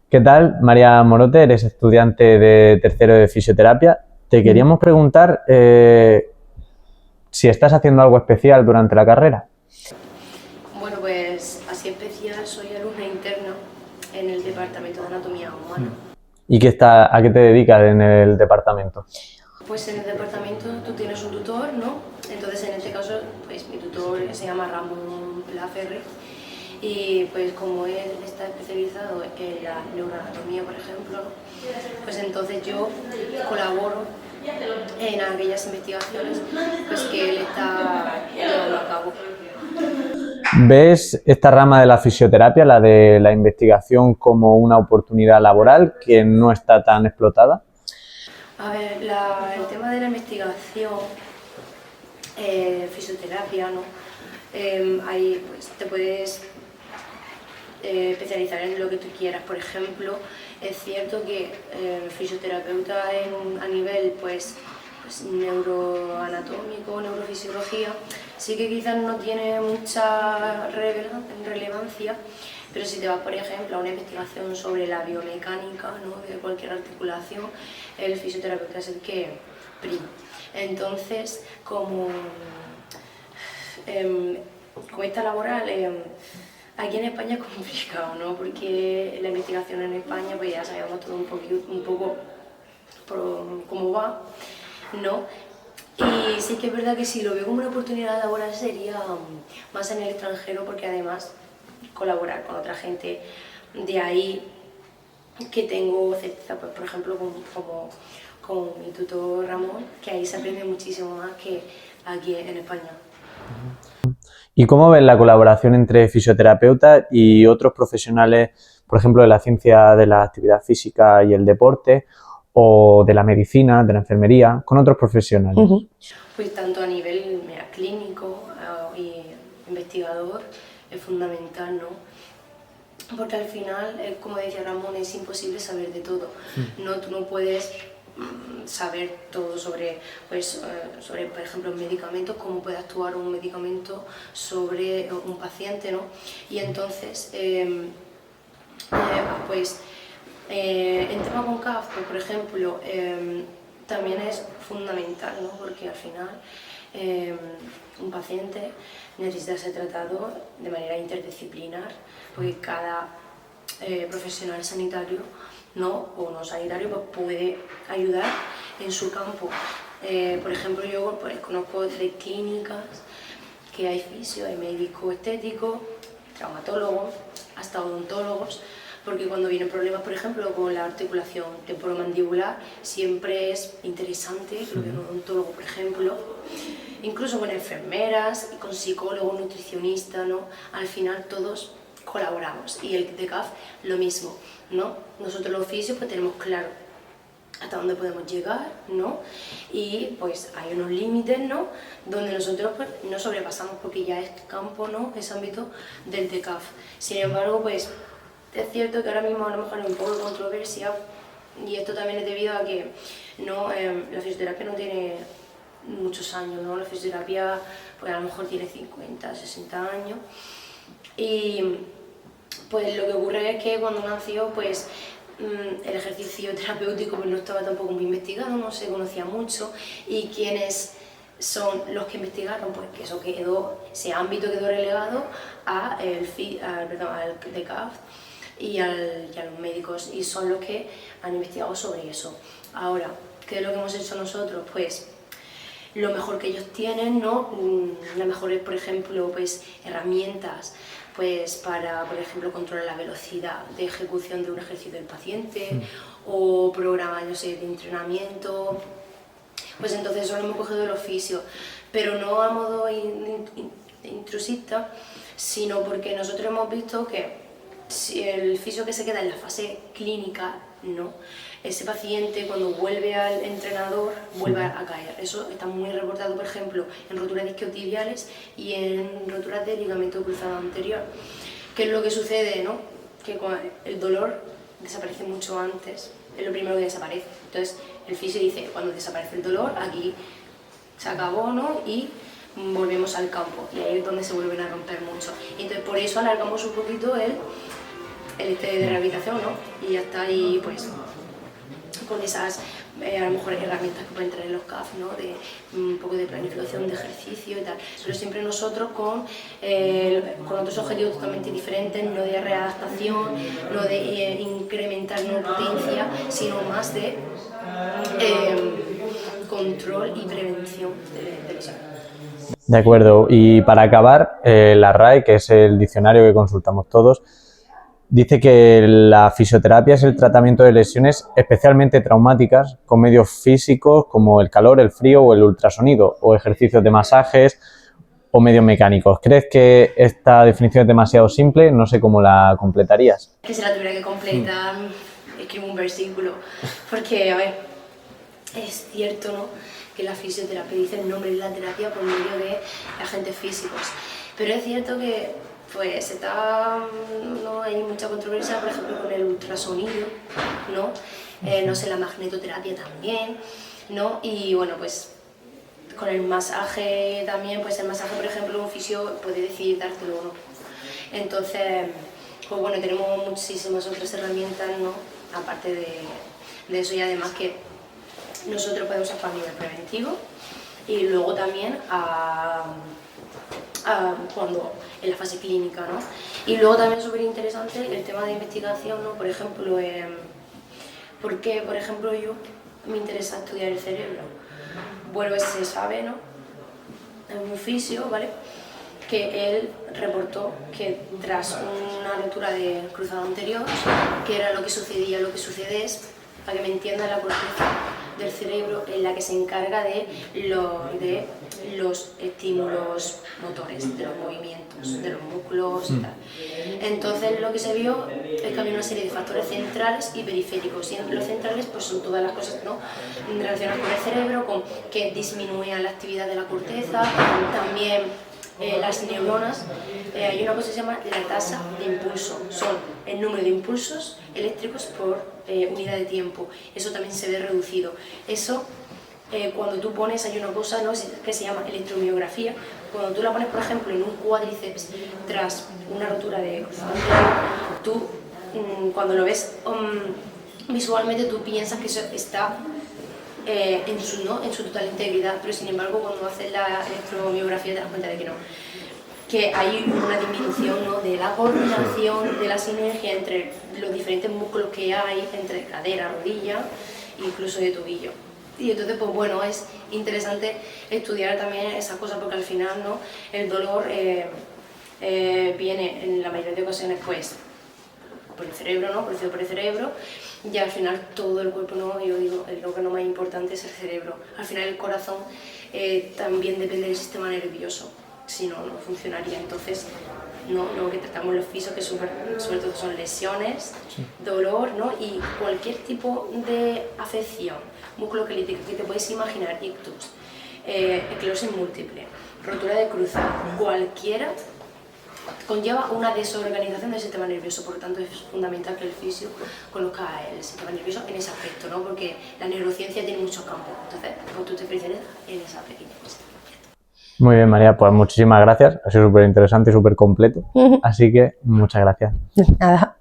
¿Qué tal, María Morote? Eres estudiante de tercero de fisioterapia. Te queríamos preguntar si estás haciendo algo especial durante la carrera. Bueno, pues así especial, soy alumna interna en el Departamento de Anatomía Humana. ¿Y a qué te dedicas en el departamento? Pues en el departamento tú tienes un tutor, ¿no? Entonces en este caso, pues mi tutor se llama Ramón Laferre y pues como él está especializado en la neuroanatomía, por ejemplo, pues entonces yo colaboro en aquellas investigaciones pues que él está llevando a cabo. ¿Ves esta rama de la fisioterapia, la de la investigación, como una oportunidad laboral que no está tan explotada? A ver, el tema de la investigación, fisioterapia, ¿no? Ahí pues, te puedes especializar en lo que tú quieras. Por ejemplo, es cierto que fisioterapeuta a nivel pues neuroanatómico, neurofisiología, sí que quizás no tiene mucha relevancia, pero si te vas, por ejemplo, a una investigación sobre la biomecánica, ¿no?, de cualquier articulación, el fisioterapeuta es el que prima. Entonces, como esta laboral, aquí en España es complicado, ¿no? Porque la investigación en España, pues ya sabemos todo un poco por cómo va, ¿no? Y sí que es verdad que si lo veo como una oportunidad laboral sería más en el extranjero, porque además colaborar con otra gente de ahí que tengo certeza, pues por ejemplo con mi tutor Ramón, que ahí se aprende muchísimo más que aquí en España. ¿Y cómo ves la colaboración entre fisioterapeutas y otros profesionales, por ejemplo, de la ciencia de la actividad física y el deporte, o de la medicina, de la enfermería, con otros profesionales? Pues tanto a nivel mira, clínico y investigador es fundamental, ¿no? Porque al final, como decía Ramón, es imposible saber de todo. No, tú no puedes saber todo sobre, por ejemplo, un medicamento, cómo puede actuar un medicamento sobre un paciente, ¿no? Y entonces, pues, en tema con CAF, pues, por ejemplo, también es fundamental, ¿no? Porque al final eh, un paciente necesita ser tratado de manera interdisciplinar, porque cada profesional sanitario, ¿no?, o no sanitario, pues puede ayudar en su campo. Por ejemplo, yo pues, conozco de clínicas que hay fisio, hay médico estético, traumatólogos, hasta odontólogos, porque cuando vienen problemas, por ejemplo, con la articulación temporomandibular, siempre es interesante que lo vea un odontólogo, por ejemplo, incluso con enfermeras, con psicólogos, nutricionistas, ¿no? Al final todos colaboramos y el DECAF lo mismo, ¿no? Nosotros los fisios pues tenemos claro hasta dónde podemos llegar, ¿no? Y pues hay unos límites, ¿no?, donde nosotros pues, no sobrepasamos porque ya es campo, ¿no?, es ámbito del TECAF. Sin embargo, pues es cierto que ahora mismo a lo mejor hay un poco de controversia y esto también es debido a que no, la fisioterapia no tiene muchos años, ¿no? La fisioterapia pues a lo mejor tiene 50, 60 años y pues lo que ocurre es que cuando nació pues el ejercicio terapéutico pues no estaba tampoco muy investigado, no se conocía mucho y quienes son los que investigaron, pues que eso quedó, ese ámbito quedó relegado al DECAF y a los médicos y son los que han investigado sobre eso. Ahora, ¿qué es lo que hemos hecho nosotros? Pues lo mejor que ellos tienen, ¿no? Las mejores, por ejemplo, pues, herramientas pues, para, por ejemplo, controlar la velocidad de ejecución de un ejercicio del paciente o programas, no sé, de entrenamiento. Pues entonces eso lo hemos cogido del oficio, pero no a modo intrusista, sino porque nosotros hemos visto que si el fisio que se queda en la fase clínica, no, ese paciente cuando vuelve al entrenador vuelve a caer. Eso está muy reportado, por ejemplo, en roturas isquiotibiales y en roturas de ligamento cruzado anterior. ¿Qué es lo que sucede, no? Que el dolor desaparece mucho antes, es lo primero que desaparece. Entonces el fisio dice, cuando desaparece el dolor, aquí se acabó, ¿no? Y volvemos al campo y ahí es donde se vuelven a romper mucho. Y entonces por eso alargamos un poquito el de rehabilitación, ¿no? Y ya está ahí, pues, con esas, a lo mejor herramientas que pueden traer los CAF, ¿no? De un poco de planificación de ejercicio y tal, pero siempre nosotros con otros objetivos totalmente diferentes, no de readaptación, no de incrementar potencia, sino más de control y prevención de lesiones. De acuerdo. Y para acabar, la RAE, que es el diccionario que consultamos todos, dice que la fisioterapia es el tratamiento de lesiones especialmente traumáticas con medios físicos como el calor, el frío o el ultrasonido, o ejercicios de masajes o medios mecánicos. ¿Crees que esta definición es demasiado simple? No sé cómo la completarías. Que si la tuviera que completar, escribo un versículo, porque, a ver, es cierto, ¿no?, que la fisioterapia dice el nombre de la terapia por medio de agentes físicos, pero es cierto que pues no hay mucha controversia, por ejemplo, con el ultrasonido, ¿no? No sé, la magnetoterapia también, ¿no? Y bueno, pues con el masaje también, pues el masaje, por ejemplo, un fisio puede decidir dártelo o no. Entonces, pues bueno, tenemos muchísimas otras herramientas, ¿no?, aparte de eso, y además que nosotros podemos hacer a nivel preventivo y luego también cuando en la fase clínica, ¿no? Y luego también súper interesante el tema de investigación, ¿no? Por ejemplo, ¿por qué, por ejemplo, yo me interesa estudiar el cerebro? Bueno, se sabe, ¿no?, en un fisio, ¿vale?, que él reportó que tras una rotura de cruzado anterior, que era lo que sucedía, lo que sucede es, para que me entienda, la corteza del cerebro en la que se encarga de los estímulos motores, de los movimientos, de los músculos y tal. Entonces lo que se vio es que había una serie de factores centrales y periféricos, y los centrales pues son todas las cosas, ¿no?, relacionadas con el cerebro, con que disminuían la actividad de la corteza, también las neuronas. Hay una cosa que se llama la tasa de impulso, son el número de impulsos eléctricos por unidad de tiempo. Eso también se ve reducido. Eso, cuando tú pones, hay una cosa, ¿no?, que se llama electromiografía. Cuando tú la pones, por ejemplo, en un cuádriceps tras una rotura de cruzado anterior, tú, cuando lo ves visualmente, tú piensas que eso está en su total integridad, pero sin embargo cuando haces la electromiografía te das cuenta de que no, que hay una disminución, ¿no?, de la coordinación, de la sinergia entre los diferentes músculos que hay, entre cadera, rodilla, incluso de tobillo. Y entonces, pues bueno, es interesante estudiar también esas cosas, porque al final, ¿no?, el dolor viene en la mayoría de ocasiones pues por el cerebro, ¿no?, producido por el cerebro, y al final todo el cuerpo, ¿no?, yo digo, el órgano más importante es el cerebro. Al final el corazón también depende del sistema nervioso, si no, no funcionaría. Entonces, ¿no?, lo que tratamos los fisios, que sobre todo son lesiones, dolor, ¿no?, y cualquier tipo de afección musculoesquelética que te puedes imaginar, ictus, esclerosis múltiple, rotura de cruzado, cualquiera, conlleva una desorganización del sistema nervioso. Por lo tanto, es fundamental que el fisio conozca el sistema nervioso en ese aspecto, ¿no?, porque la neurociencia tiene muchos campos. Entonces, pues tú te especializas en esa pequeña cosa. Muy bien, María, pues muchísimas gracias. Ha sido súper interesante y súper completo. Así que muchas gracias. Nada.